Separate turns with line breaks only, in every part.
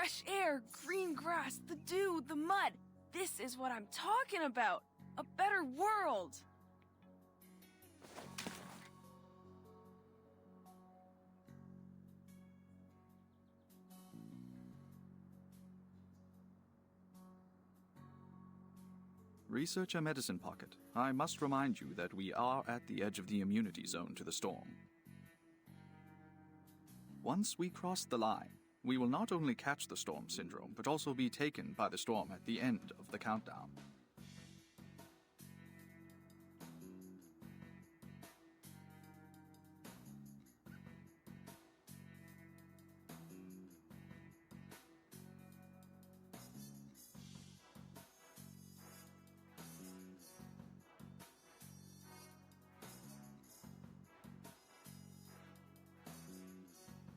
fresh air, green grass, the dew, the mud. This is what I'm talking about. A better world.
Researcher Medicine Pocket, I must remind you that we are at the edge of the immunity zone to the storm. Once we cross the line, we will not only catch the storm syndrome, but also be taken by the storm at the end of the countdown.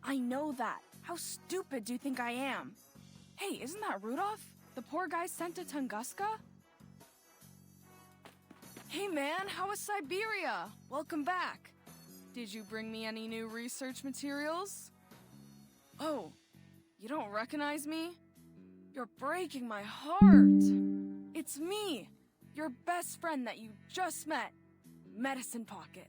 I know that. How stupid do you think I am? Hey, isn't that Rudolph? The poor guy sent to Tunguska? Hey man, how was Siberia? Welcome back. Did you bring me any new research materials? Oh, you don't recognize me? You're breaking my heart. It's me, your best friend that you just met, Medicine Pocket.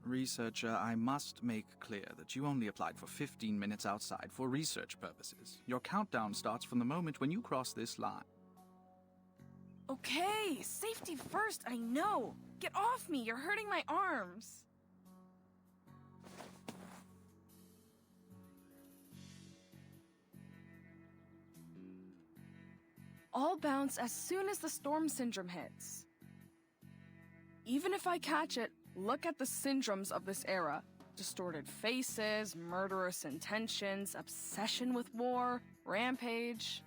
Researcher, I must make clear that you only applied for 15 minutes outside for research purposes. Your countdown starts from the moment when you cross this line.
Okay, safety first, I know. Get off me, you're hurting my arms. I'll bounce as soon as the storm syndrome hits. Even if I catch it, look at the syndromes of this era. Distorted faces, murderous intentions, obsession with war, rampage.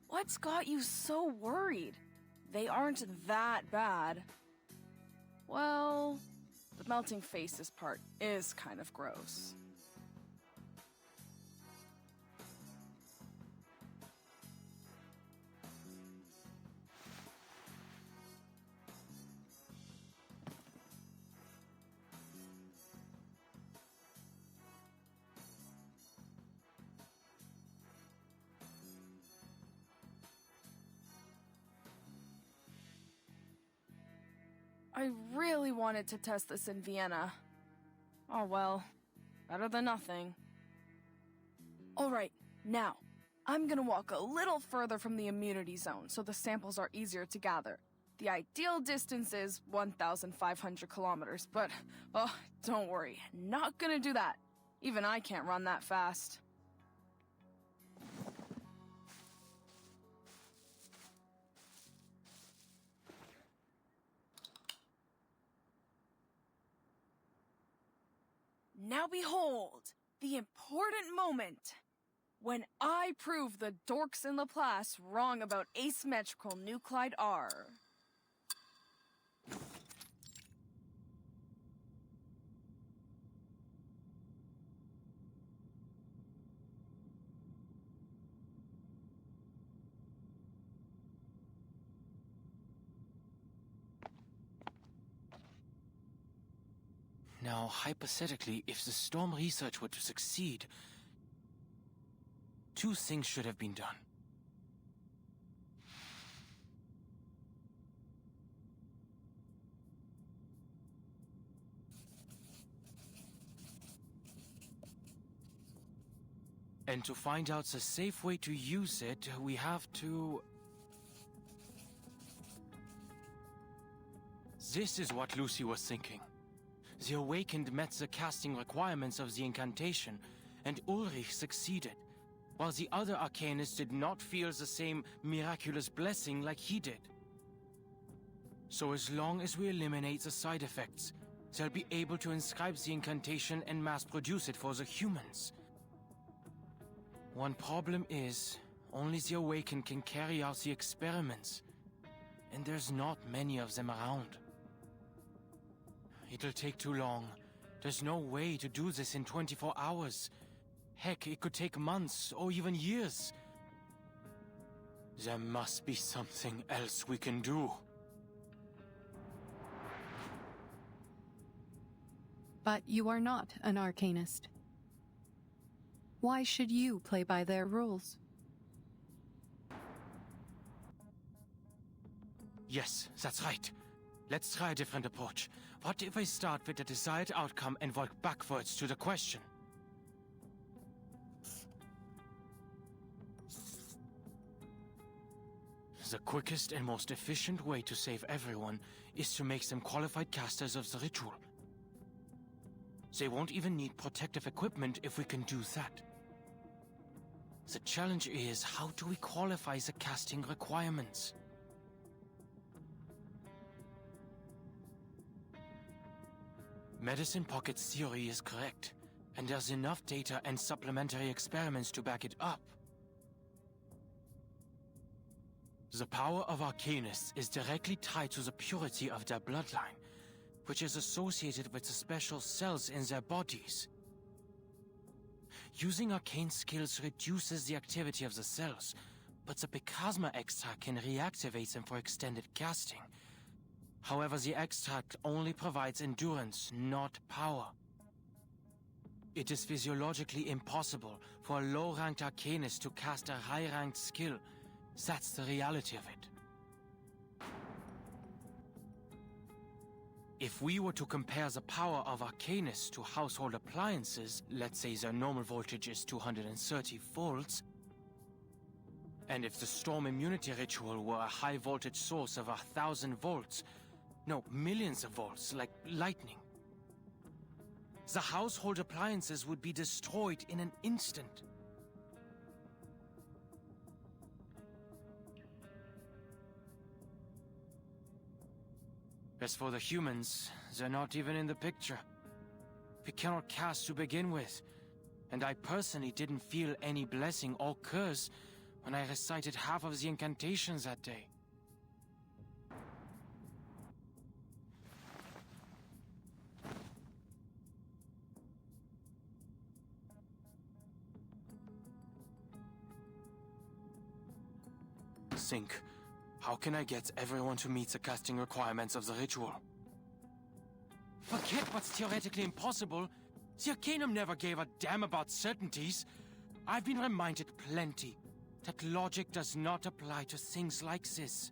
What's got you so worried? They aren't that bad. Well, the melting faces part is kind of gross. I really wanted to test this in Vienna. Oh well, better than nothing. Alright, now, I'm gonna walk a little further from the immunity zone so the samples are easier to gather. The ideal distance is 1,500 kilometers, but, oh, don't worry, not gonna do that. Even I can't run that fast. Now behold, the important moment. When I prove the dorks in Laplace wrong about asymmetrical nuclide R.
Now, hypothetically, if the storm research were to succeed, two things should have been done. And to find out the safe way to use it, we have to... This is what Lucy was thinking. The Awakened met the casting requirements of the incantation, and Ulrich succeeded, while the other Arcanists did not feel the same miraculous blessing like he did. So as long as we eliminate the side effects, they'll be able to inscribe the incantation and mass-produce it for the humans. One problem is, only the Awakened can carry out the experiments, and there's not many of them around. It'll take too long. There's no way to do this in 24 hours. Heck, it could take months or even years. There must be something else we can do.
But you are not an arcanist. Why should you play by their rules?
Yes, that's right. Let's try a different approach. What if I start with the desired outcome and work backwards to the question? The quickest and most efficient way to save everyone is to make them qualified casters of the ritual. They won't even need protective equipment if we can do that. The challenge is, how do we qualify the casting requirements? Medicine Pocket's theory is correct, and there's enough data and supplementary experiments to back it up. The power of Arcanists is directly tied to the purity of their bloodline, which is associated with the special cells in their bodies. Using arcane skills reduces the activity of the cells, but the Picasma extract can reactivate them for extended casting. However, the extract only provides endurance, not power. It is physiologically impossible for a low-ranked Arcanist to cast a high-ranked skill. That's the reality of it. If we were to compare the power of Arcanists to household appliances, let's say their normal voltage is 230 volts, and if the Storm Immunity Ritual were a high-voltage source of 1,000 volts, no, millions of volts, like lightning, the household appliances would be destroyed in an instant. As for the humans, they're not even in the picture. We cannot cast to begin with, and I personally didn't feel any blessing or curse when I recited half of the incantations that day. Think. How can I get everyone to meet the casting requirements of the ritual? Forget what's theoretically impossible. The Arcanum never gave a damn about certainties. I've been reminded plenty that logic does not apply to things like this.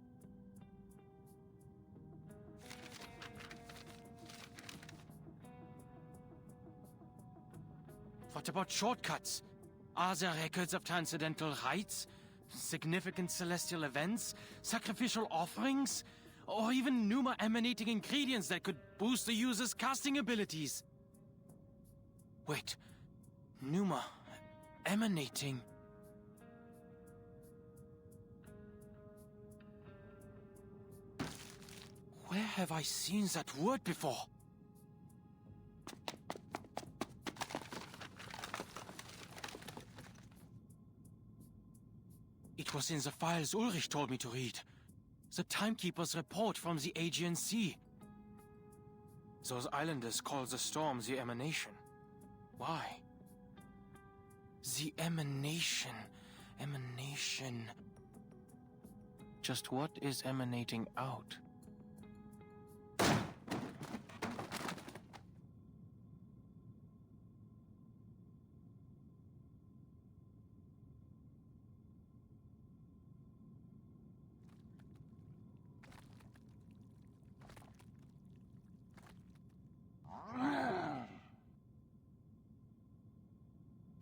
What about shortcuts? Are there records of transcendental rites? Significant celestial events, sacrificial offerings, or even Numa emanating ingredients that could boost the user's casting abilities? Wait, Numa emanating? Where have I seen that word before? It was in the files Ulrich told me to read. The Timekeeper's report from the Aegean Sea. Those islanders call the storm the Emanation. Why? The Emanation. Emanation. Just what is emanating out?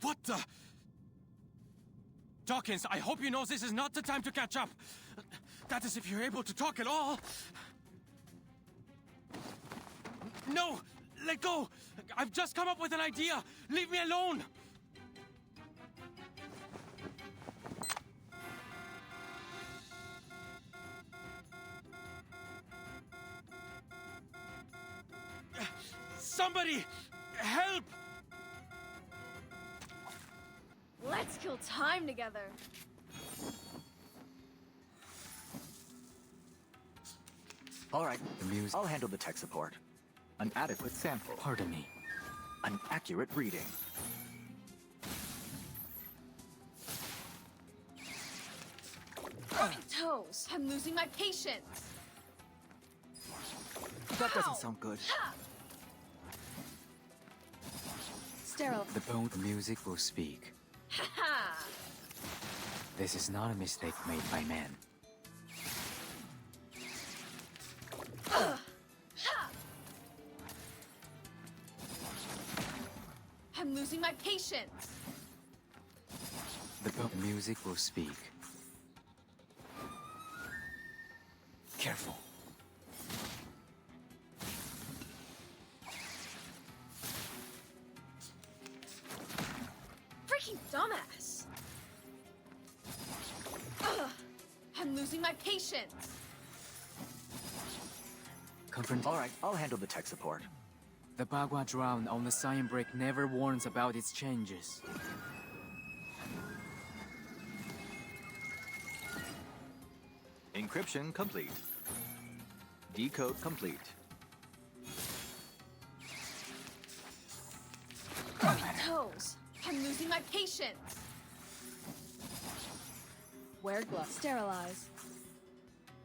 What the? Dawkins, I hope you know this is not the time to catch up. That is if you're able to talk at all. No! Let go! I've just come up with an idea! Leave me alone! Somebody! Help!
Let's kill time together.
All right, the Muse. I'll handle the tech support. An adequate sample.
Pardon me.
An accurate reading.
My toes. I'm losing my patience.
That doesn't sound good.
Ha! Sterile.
The music will speak.
Ha!
This is not a mistake made by man.
I'm losing my patience.
The music will speak. Careful.
Freaking dumbass. I'm losing my patience.
Confront.
All right, I'll handle the tech support.
The Bagua drone on the sign brick never warns about its changes.
Encryption complete. Decode complete.
Toes. I'm losing my patience. Wear gloves. Sterilize.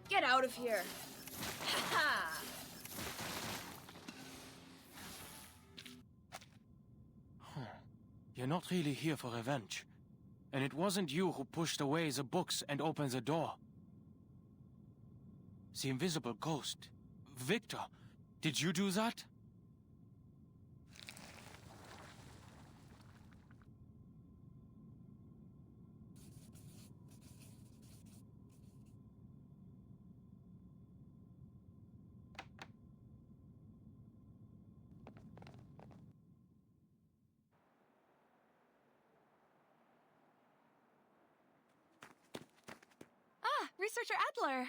Get out of here. Ha!
You're not really here for revenge. And it wasn't you who pushed away the books and opened the door. The invisible ghost. Victor, did you do that?
Ah, Researcher Adler!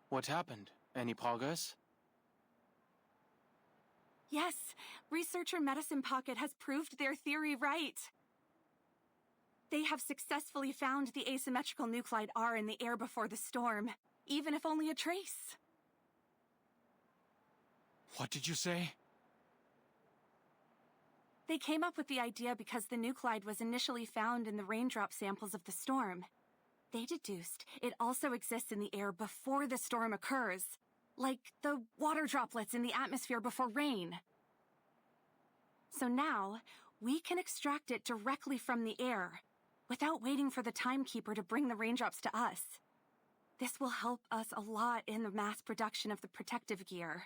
What happened? Any progress?
Yes, researcher Medicine Pocket has proved their theory right. They have successfully found the asymmetrical nuclide R in the air before the storm, even if only a trace.
What did you say?
They came up with the idea because the nuclide was initially found in the raindrop samples of the storm. They deduced it also exists in the air before the storm occurs, like the water droplets in the atmosphere before rain. So now, we can extract it directly from the air, without waiting for the timekeeper to bring the raindrops to us. This will help us a lot in the mass production of the protective gear.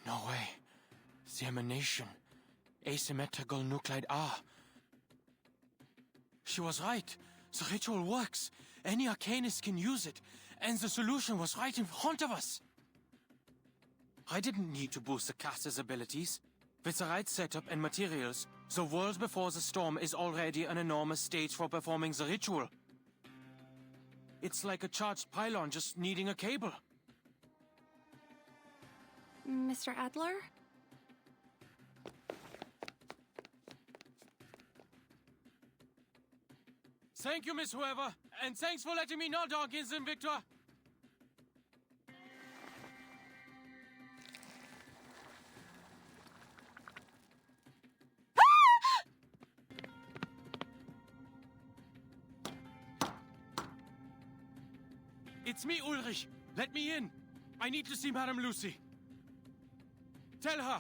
No way. The emanation. Asymmetrical nuclide R. She was right. The ritual works. Any arcanist can use it. And the solution was right in front of us. I didn't need to boost the caster's abilities. With the right setup and materials, the world before the storm is already an enormous stage for performing the ritual. It's like a charged pylon just needing a cable.
Mr. Adler?
Thank you, Miss Whoever, and thanks for letting me know, Dawkins and Victor. It's me, Ulrich. Let me in. I need to see Madame Lucy. Tell her,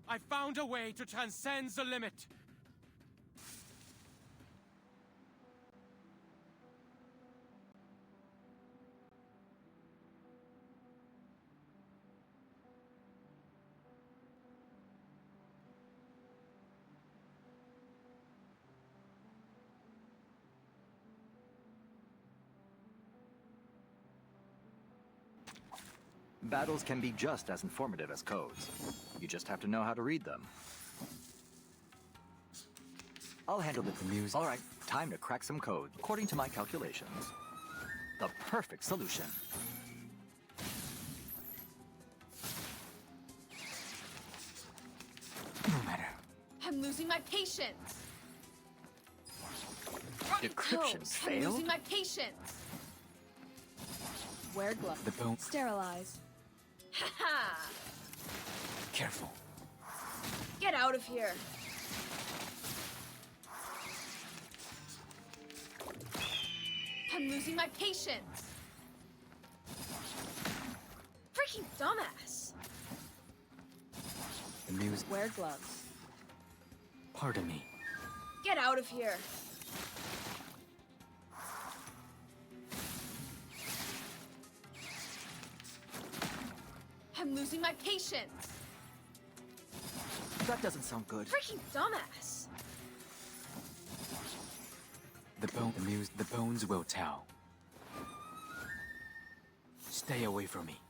I found a way to transcend the limit.
Battles can be just as informative as codes. You just have to know how to read them. I'll handle the music. All right, time to crack some code, according to my calculations. The perfect solution.
No matter.
I'm losing my patience.
Decryption
Toes. I'm
failed?
losing my patience. Wear gloves.
The bone.
Sterilize. Ha-ha!
Careful.
Get out of here. I'm losing my patience. Freaking dumbass.
The music.
Wear gloves.
Pardon me.
Get out of here. I'm losing my patience.
That doesn't sound good.
Freaking dumbass.
The bones will tell. Stay away from me.